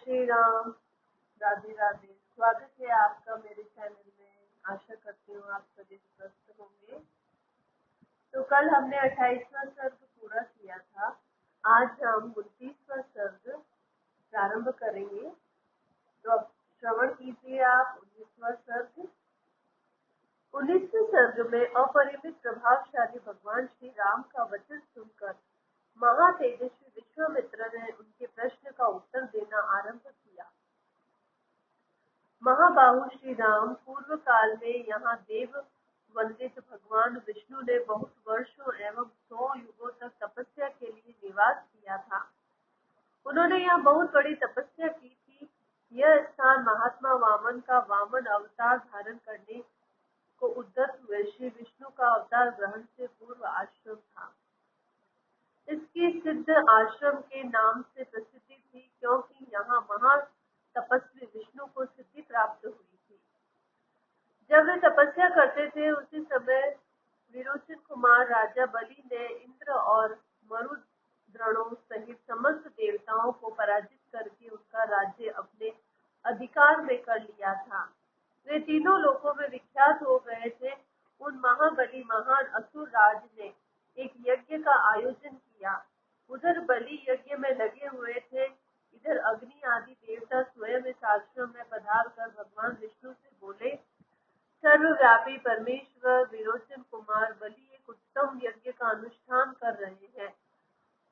श्री राम। राधे राधे। स्वागत है आपका मेरे चैनल में। आशा करती हूँ आप सभी स्वस्थ होंगे। तो कल हमने 28वां सर्ग पूरा किया था। आज हम 29वां सर्ग प्रारंभ करेंगे। तो अब श्रवण कीजिए आप 19वां सर्ग। 19वें सर्ग में अपरिमित प्रभावशाली भगवान श्री राम का वचन सुनकर महातेजस्वी विश्वामित्र ने उनके प्रश्न का उत्तर देना आरंभ किया। महाबाहु श्री राम, पूर्व काल में यहाँ देव वंदित भगवान विष्णु ने बहुत वर्षों एवं 100 युगों तक तपस्या के लिए निवास किया था। उन्होंने यहाँ बहुत बड़ी तपस्या की थी। यह स्थान महात्मा वामन का वामन अवतार धारण करने को उद्यत हुए श्री विष्णु का अवतार ग्रहण से पूर्व आश्रम था। इसकी सिद्ध आश्रम के नाम से प्रसिद्धि थी, क्योंकि यहाँ महान तपस्वी विष्णु को सिद्धि प्राप्त हुई थी। जब वे तपस्या करते थे, उसी समय विरोचन कुमार राजा बलि ने इंद्र और मरुद्गणों सहित समस्त देवताओं को पराजित करके उनका राज्य अपने अधिकार में कर लिया था। वे तीनों लोकों में विख्यात हो गए थे। उन महाबली महान असुर राज ने एक यज्ञ का आयोजन किया। उधर बलि यज्ञ में लगे हुए थे, इधर अग्नि आदि देवता स्वयं इस आश्रम में पधार कर भगवान विष्णु से बोले, सर्वव्यापी परमेश्वर विरोचन कुमार बलि एक उत्तम यज्ञ का अनुष्ठान कर रहे हैं।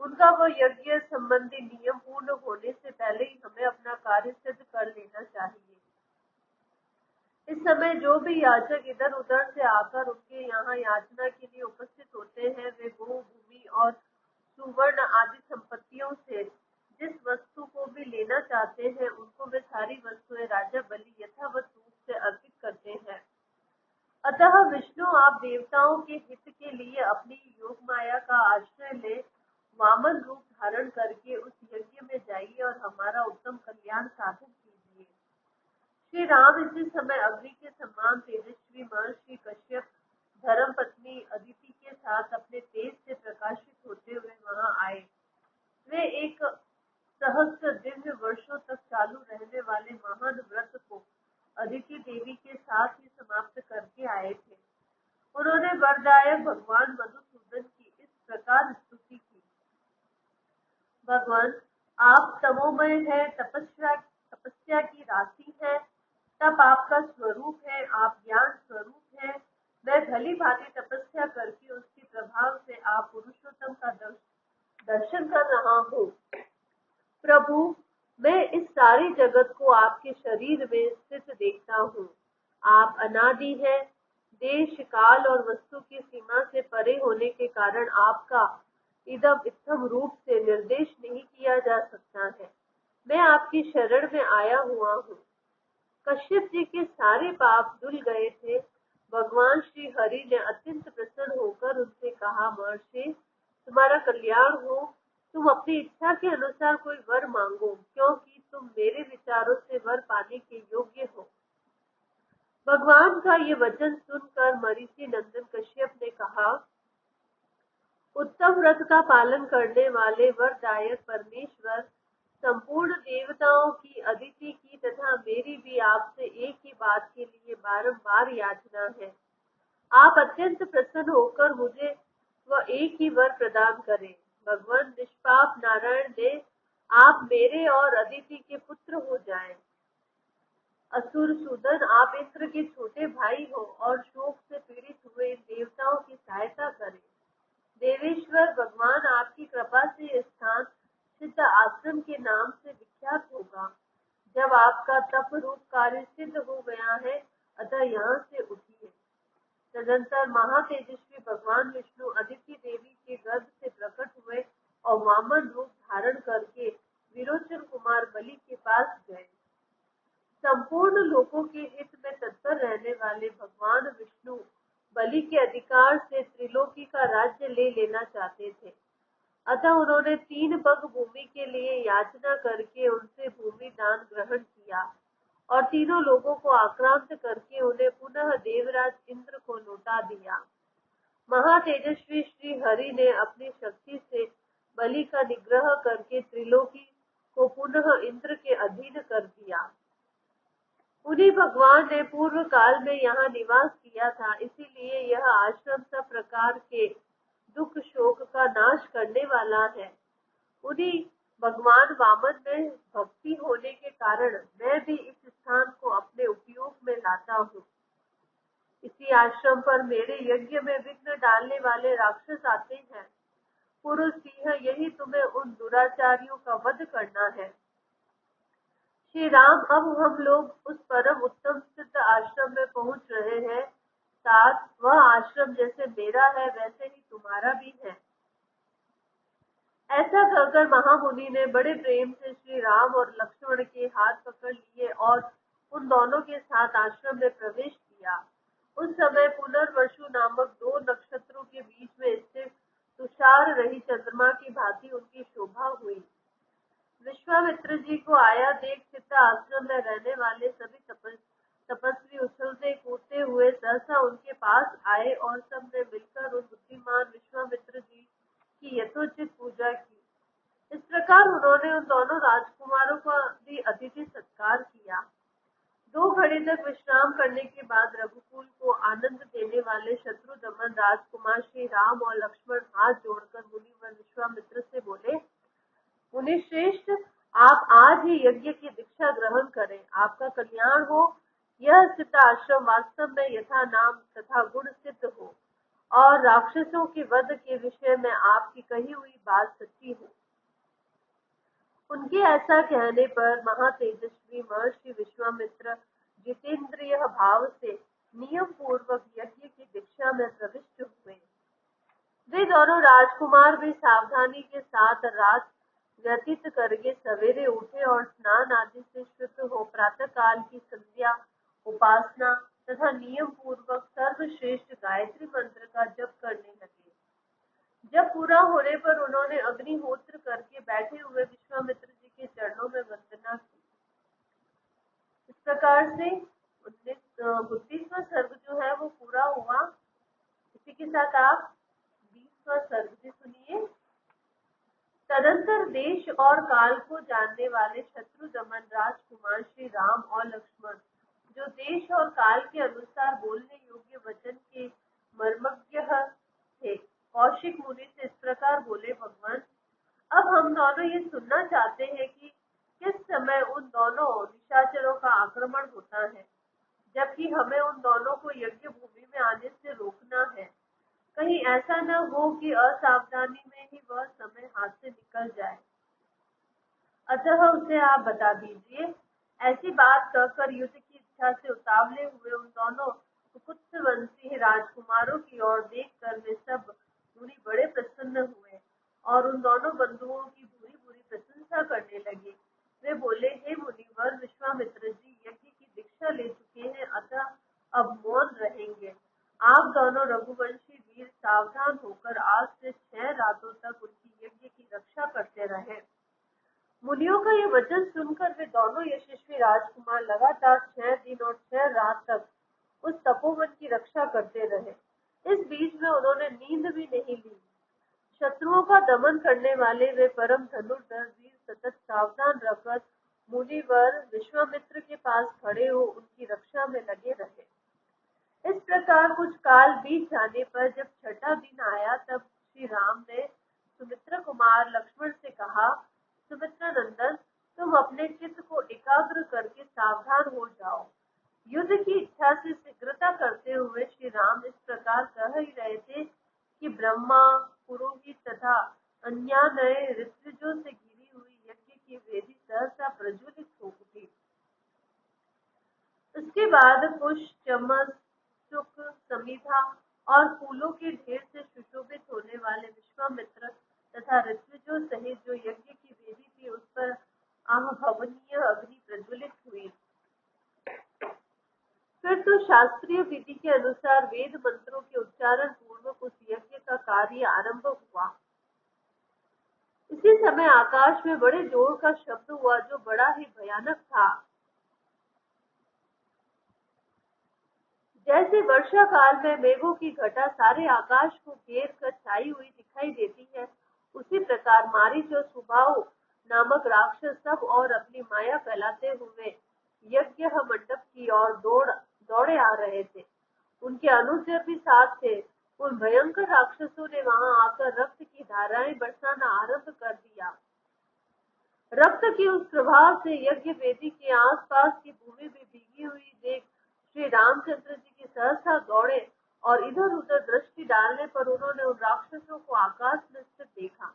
उनका वह यज्ञ संबंधी नियम पूर्ण होने से पहले ही हमें अपना कार्य सिद्ध कर लेना चाहिए। इस समय जो भी याचक इधर उधर से आकर उनके यहाँ याचना के लिए उपस्थित होते हैं, वे गो, भूमि और सुवर्ण आदि संपत्तियों से जिस वस्तु को भी लेना चाहते हैं, उनको वे सारी वस्तुएं राजा बलि यथावत रूप से अर्पित करते हैं। अतः विष्णु, आप देवताओं के हित के लिए अपनी योग माया का आश्रय ले वामन रूप धारण करके उस यज्ञ में जाइए और हमारा उत्तम कल्याण साधन कीजिए। श्री राम इसी समय अग्नि के समान तेजस्वी महर्षि कश्यप धर्म पत्नी अदिति के साथ अपने तेज से प्रकाशित होते हुए वहां आए। वे एक सहस्त्र दिव्य वर्षों तक चालू रहने वाले महान व्रत को अदिति देवी के साथ ही समाप्त करके आए थे। उन्होंने वरदायक भगवान मधुसूदन की इस प्रकार स्तुति की, भगवान, आप तमोमय है, तपस्या की राशि है, तप आपका स्वरूप है, आप ज्ञान स्वरूप है। मैं भली भांति तपस्या करके उसके प्रभाव से आप पुरुषोत्तम का दर्शन कर रहा हूँ। प्रभु, मैं इस सारी जगत को आपके शरीर में स्थित देखता हूँ। आप अनादि है। देश, काल और वस्तु की सीमा से परे होने के कारण आपका इदम इत्थम रूप से निर्देश नहीं किया जा सकता है। मैं आपकी शरण में आया हुआ हूँ। कश्यप जी के सारे पाप धुल गए थे। भगवान श्री हरि ने अत्यंत प्रसन्न होकर उनसे कहा, महर्षि, तुम्हारा कल्याण हो। तुम अपनी इच्छा के अनुसार कोई वर मांगो, क्योंकि तुम मेरे विचारों से वर पाने के योग्य हो। भगवान का ये वचन सुनकर मरीचि नंदन कश्यप ने कहा, उत्तम व्रत का पालन करने वाले वरदायक परमेश्वर, संपूर्ण देवताओं की, अदिति की तथा मेरी भी आपसे एक ही बात के लिए बारंबार याचना है। आप अत्यंत प्रसन्न होकर मुझे वह एक ही वर प्रदान करें। भगवान निष्पाप नारायण दे, आप मेरे और अदिति के पुत्र हो जाएं। असुर सूदन, आप इंद्र के छोटे भाई हो और शोक से पीड़ित हुए देवताओं की सहायता करें। देवेश्वर भगवान, आपकी कृपा से यह स्थान सिद्ध आश्रम के नाम से विख्यात होगा। जब आपका तप रूप कार्य सिद्ध हो गया है, अतः यहाँ से उठिए। तदंतर महातेजस्वी भगवान विष्णु अदिति देवी के गर्भ से प्रकट हुए और वामन रूप धारण करके विरोचन कुमार बलि के पास गए। संपूर्ण लोकों के हित में तत्पर रहने वाले भगवान विष्णु बलि के अधिकार से त्रिलोकी का राज्य ले लेना चाहते थे। अतः उन्होंने 3 पग भूमि के लिए याचना करके उनसे भूमि दान ग्रहण किया और तीनों लोगों को आक्रांत करके उन्हें पुनः देवराज इंद्र को लौटा दिया। महातेजस्वी श्री हरि ने अपनी शक्ति से बलि का निग्रह करके त्रिलोकी को पुनः इंद्र के अधीन कर दिया। उन्हीं भगवान ने पूर्व काल में यहाँ निवास किया था, इसीलिए यह आश्रम सब प्रकार के दुख शोक का नाश करने वाला है। उन्हीं भगवान वामन में भक्ति होने के कारण मैं भी इस स्थान को अपने उपयोग में लाता हूँ। इसी आश्रम पर मेरे यज्ञ में विघ्न डालने वाले राक्षस आते हैं। पुरुष सिंह, यही तुम्हें उन दुराचारियों का वध करना है। श्री राम, अब हम लोग उस परम उत्तम सिद्ध आश्रम में पहुंच रहे हैं। साथ वह आश्रम जैसे मेरा है वैसे ही तुम्हारा भी है। ऐसा कहकर महामुनि ने बड़े प्रेम से श्री राम और लक्ष्मण के हाथ पकड़ लिए और उन दोनों के साथ आश्रम में प्रवेश किया। उस समय पुनर्वसु नामक 2 नक्षत्रों के बीच में स्थित तुषार रही चंद्रमा की भांति उनकी शोभा हुई। विश्वामित्र जी को आया देख सिद्ध आश्रम में रहने वाले सभी तपस्वी उछलते कूदते हुए सहसा उनके पास आए और सब ने मिलकर उन बुद्धिमान विश्वामित्र जी की यथोचित पूजा की। इस प्रकार उन्होंने उन दोनों राजकुमारों का भी अतिथि सत्कार किया। 2 घड़ी तक विश्राम करने के बाद रघुकुल को आनंद देने वाले शत्रुदमन राजकुमार श्री राम और लक्ष्मण हाथ जोड़कर मुनिवर विश्वामित्र से बोले, मुनि श्रेष्ठ, आप आज ही यज्ञ की दीक्षा ग्रहण करें, आपका कल्याण हो। यह सिद्ध आश्रम वास्तव में यथा नाम तथा गुण सिद्ध हो और राक्षसों के वध के विषय में आपकी कही हुई बात सच्ची हो। उनके ऐसा कहने पर महातेजस्वी महर्षि विश्वामित्र जितेंद्रिय भाव से नियम पूर्वक यज्ञ की दीक्षा में प्रविष्ट हुए। वे दोनों राजकुमार भी सावधानी के साथ रात व्यतीत करके सवेरे उठे और स्नान आदि से शुद्ध हो प्रातः काल की संध्या उपासना तथा नियम पूर्वक सर्वश्रेष्ठ गायत्री मंत्र का जप करने लगे। जब पूरा होने पर उन्होंने अग्निहोत्र करके बैठे हुए विश्वामित्र जी के चरणों में वंदना की। इस प्रकार से 32वां सर्ग जो है वो पूरा हुआ। इसी के साथ आप 20वां सर्ग भी सुनिए। तदंतर देश और काल को जानने वाले शत्रुदमन राजकुमार श्री राम और लक्ष्मण, जो देश और काल के अनुसार बोलने योग्य वचन के मर्मज्ञ थे, कौशिक मुनि से इस प्रकार बोले, भगवान, अब हम दोनों ये सुनना चाहते हैं कि किस समय उन दोनों निशाचरों का आक्रमण होता है, जबकि हमें उन दोनों को यज्ञ भूमि में आने से रोकना है। कहीं ऐसा न हो कि असावधानी में ही वह समय हाथ से निकल जाए, अतः उसे आप बता दीजिए। ऐसी बात कहकर युद्ध की इच्छा से उतावले हुए उन दोनों कुत्सवंशी राजकुमारों की ओर देखकर वे सब मुनि बड़े प्रसन्न हुए और उन दोनों बंधुओं की बुरी बुरी प्रशंसा करने लगे। वे बोले, हे मुनिवर विश्वामित्र जी यज्ञ की दीक्षा ले चुके हैं, अतः अब मौन रहेंगे। आप दोनों रघुवंशी वीर सावधान होकर आज से 6 रातों तक उनकी यज्ञ की रक्षा करते रहे। मुनियों का ये वचन सुनकर वे दोनों यशस्वी राजकुमार लगातार 6 दिन और 6 रात तक उस तपोवन की रक्षा करते रहे। इस बीच में उन्होंने नींद भी नहीं ली। शत्रुओं का दमन करने वाले वे परम धनुर्धर वीर सतत सावधान रहकर मुनिवर विश्वामित्र के पास खड़े हो उनकी रक्षा में लगे रहे। इस प्रकार कुछ काल बीत जाने पर जब 6ठा दिन आया, तब श्री राम ने सुमित्र कुमार लक्ष्मण से कहा, सुमित्र नंदन, तुम अपने चित्त को एकाग्र करके सावधान हो जाओ। युद्ध की इच्छा से शीघ्रता करते हुए श्री राम इस प्रकार कह ही रहे थे कि ब्रह्मा, पुरोहित तथा अन्यान्य ऋत्विजों से घिरी हुई यज्ञ की वेदी सहसा प्रज्वलित हो उठी। उसके बाद पुष्प, चमस, शुक, समिधा और फूलों के ढेर से सुशोभित होने वाले विश्वामित्र तथा ऋत्विजों सहित जो यज्ञ की वेदी थी उस पर आहवनीय अग्नि प्रज्वलित हुई। फिर तो शास्त्रीय विधि के अनुसार वेद मंत्रों के उच्चारण पूर्वक उस यज्ञ का कार्य आरंभ हुआ। इसी समय आकाश में बड़े जोर का शब्द हुआ जो बड़ा ही भयानक था। जैसे वर्षा काल में मेघों की घटा सारे आकाश को घेर कर छाई हुई दिखाई देती है, उसी प्रकार मारीच और सुबाहु नामक राक्षस सब और अपनी माया फैलाते हुए यज्ञ मंडप की ओर दौड़े आ रहे थे। उनके अनुचर भी साथ थे। उन भयंकर राक्षसों ने वहां आकर रक्त की धाराएं बरसाना आरंभ कर दिया। रक्त के उस प्रभाव से यज्ञ वेदी के आसपास की भूमि भी भीगी हुई देख श्री रामचंद्र जी की सहसा दौड़े और इधर उधर दृष्टि डालने पर उन्होंने उन राक्षसों को आकाश में स्थित देखा।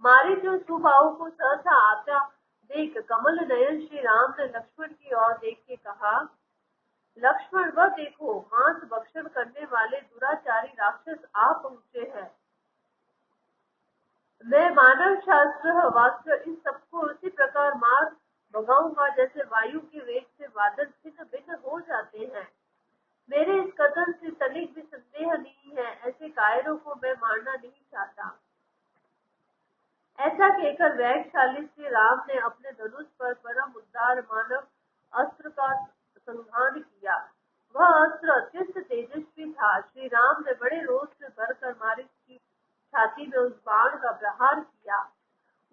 मारीच और सुबाहु को सहसा आता देख कमल नयन श्री राम ने लक्ष्मण की ओर देख के कहा, लक्ष्मण वह देखो, मांस भक्षण करने वाले दुराचारी राक्षस आ पहुंचे हैं। मैं मानव शास्त्र वास्त्र इन सबको उसी प्रकार मार भगाऊंगा जैसे वायु के वेग से बादल छिन्न भिन्न हो जाते हैं। मेरे इस कथन से तनिक भी संदेह नहीं है, ऐसे कायरों को मैं मारना नहीं चाहता। ऐसा कहकर वैगशाली श्री राम ने अपने धनुष पर परम उद्धार मानव अस्त्र का संधान किया। वह अस्त्र अत्यंत तेजस्वी था। श्री राम ने बड़े रोष से भरकर मारीच की छाती में उस बाण का प्रहार किया।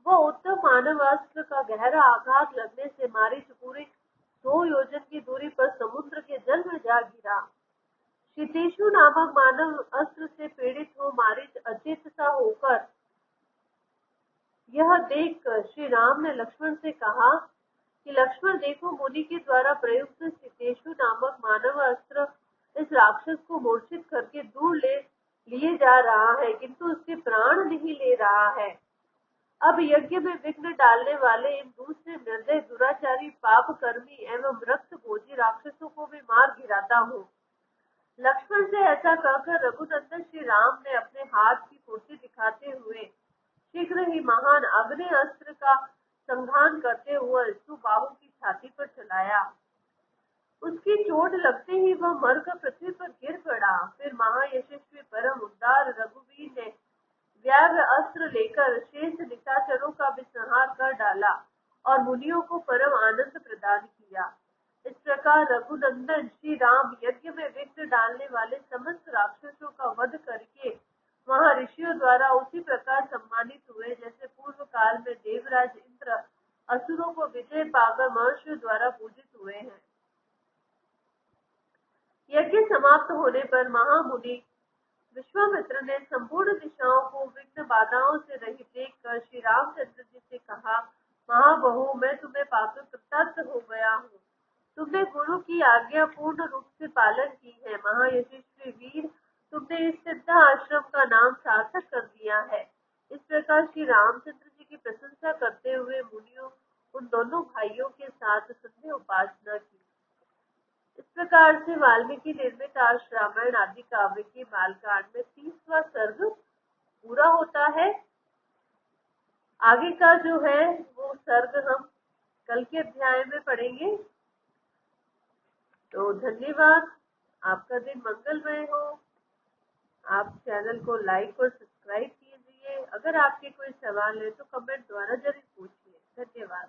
वह उत्तम मानव अस्त्र का गहरा आघात लगने से मारीच पूरे 100 योजन की दूरी पर समुद्र के जल में जा गिरा। क्षितेशु नामक मानव अस्त्र से पीड़ित हो मारीच अचेत सा होकर यह देखकर श्री राम ने लक्ष्मण से कहा कि लक्ष्मण देखो, मुनि के द्वारा प्रयुक्त क्षितेशु नामक मानव अस्त्र इस राक्षस को मूर्छित करके दूर लिए जा रहा है, किंतु उसके प्राण नहीं ले रहा है। अब यज्ञ में विघ्न डालने वाले इन दूसरे निर्दय दुराचारी पाप कर्मी एवं रक्त भोजी राक्षसों को भी मार गिराता हूँ। लक्ष्मण से ऐसा कहकर रघुनंदन श्री राम ने अपने हाथ की फुर्ती दिखाते हुए शीघ्र ही महान अग्नि अस्त्र का संधान करते हुए सुबाहु की छाती पर चलाया। उसकी चोट लगते ही वह मरकर पृथ्वी पर गिर पड़ा। फिर महायशस्वी परम उद्धार रघुवीर ने व्याघ्र अस्त्र लेकर शेष निशाचरों का भी संहार कर डाला और मुनियों को परम आनंद प्रदान किया। इस प्रकार रघुनंदन श्री राम यज्ञ में विघ्न डालने वाले समस्त राक्षसों का वध करके वहां ऋषियों द्वारा उसी प्रकार सम्मानित हुए जैसे पूर्व काल में देवराज इंद्र असुरों को विजय पाकर महर्षियों द्वारा पूजित हुए हैं। यज्ञ समाप्त होने पर महामुनि विश्वामित्र ने संपूर्ण दिशाओं को विघ्न बाधाओं से रहित देखकर श्री रामचंद्र जी से कहा, महाबहु, मैं तुम्हें पाकर कृतार्थ हो गया हूँ। तुमने गुरु की आज्ञा पूर्ण रूप से पालन की है। महायशस्वी वीर, तुमने इस सिद्ध आश्रम का नाम सार्थक कर दिया है। इस प्रकार श्री रामचंद्र जी की प्रशंसा करते हुए मुनियों उन दोनों भाइयों के साथ संध्या उपासना की। इस प्रकार से वाल्मीकि निर्मित आर्ष रामायण आदि काव्य के बालकांड में 30वां सर्ग पूरा होता है। आगे का जो है वो सर्ग हम कल के अध्याय में पढ़ेंगे। तो धन्यवाद, आपका दिन मंगलमय हो। आप चैनल को लाइक और सब्सक्राइब कीजिए। अगर आपके कोई सवाल है तो कमेंट द्वारा जरूर पूछिए। धन्यवाद।